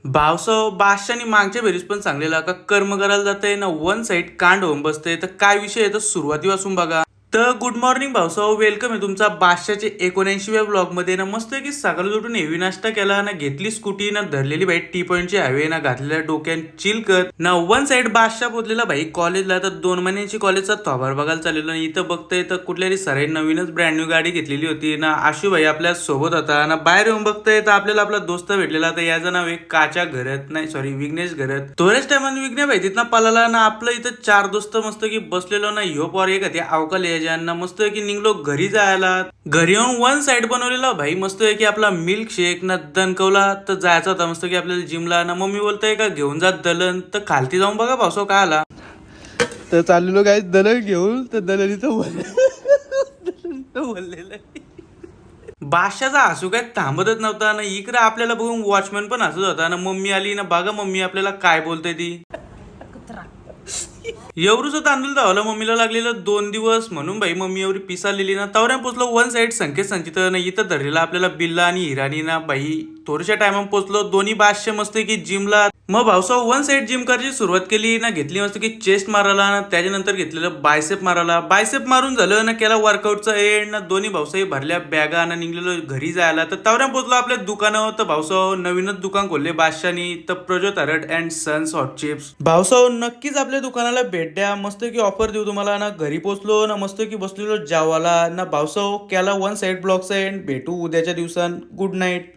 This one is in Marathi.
भावसाव बादशानी मागच्या बेरीज पण सांगलेला का कर्म करायला जाते ना वन साइड कांड होऊन बसते तर काय विषय आहे तर सुरुवातीपासून बघा. तर गुड मॉर्निंग भावसाव, वेलकम आहे तुमचा बादशाचे 79व्या ब्लॉग मध्ये ना. मस्त की सकाळी उठून हेवी नाश्ता केला ना, घेतली स्कूटी ना, धरलेली भाई टी पॉइंटची हवे ना, घातलेल्या डोक्यात चिल कर ना. वन साइड बादशाह पोचलेला भाई कॉलेजला. तर 2 महिन्याची कॉलेजचा थोबार बघायला चाललेलो. इथं बघतोय तर कुठल्याही सराई नवीनच ब्रँड न्यू गाडी घेतलेली होती ना. आशू भाई आपल्या सोबत होता ना. बाहेर येऊन बघतोय तर आपल्याला आपला दोस्त भेटलेला. तर याचं नाव आहे काच्या घरत, नाही सॉरी विघ्नेश घरत. थोड्याच टायमात विघ्ने भाई तिथं पळाला ना. आपलं इथं 4 दोस्त मस्त की बसलेलो ना. ह्यो पोर एक ते अवकाल ज्यांना मस्त की निघलो घरी जायला. घरी येऊन वन साइड बनवलेला भाई मस्त की आपला मिल्क शेक ना दणकवला. तर जायचा होता मस्त की आपल्याला जिमला ना. मम्मी बोलताय का घेऊन जात दलन. तर खालती जाऊन बघा पावसाव काय आला. तर चाललेलो काय दलन घेऊन. तर दलनीचं बोललेलं बादशाचा हसू काय थांबतच नव्हता ना. इकडे आपल्याला बघून वॉचमॅन पण हसत होता ना. मम्मी आली ना, बघा मम्मी आपल्याला काय बोलते ती. एवढंच तांदूळ धावला मम्मीला लागलेलं 2 दिवस म्हणून भाई मम्मी एवढी पिसालेली ना. तवऱ्या पोचलो वन साइड संकेत संचित ना. इथं धरलेला आपल्याला बिल्ला आणि हिराणी ना. भाई थोड्याशा टायमा पोचलो. दोन्ही बादशे मस्त की जिमला. मग भाऊसाव वन साइड जिम करायची सुरुवात केली ना. घेतली मस्त की चेस्ट मारायला ना. त्याच्यानंतर घेतलेलं बायसेप मारायला. बायसेप मारून झालं ना, केला वर्कआउटचा एंड ना. दोन्ही भाऊसाई भरल्या बॅगा ना, निघलेलो घरी जायला. तर तवऱ्या पोचलो आपल्या दुकानावर. तर भाऊसाव नवीनच दुकान खोलले बादशानी. तर प्रजोत अरट अँड सन्स हॉट चिप्स. भाऊसाव नक्कीच आपल्या दुकानाला भेट द्या. मस्त की ऑफर देऊ तुम्हाला ना. घरी पोचलो ना, मस्त की बसलेलो जेवायला ना. भाऊसाव केला वन साइड ब्लॉगचा एंड. भेटू उद्याच्या दिवसात. Good night.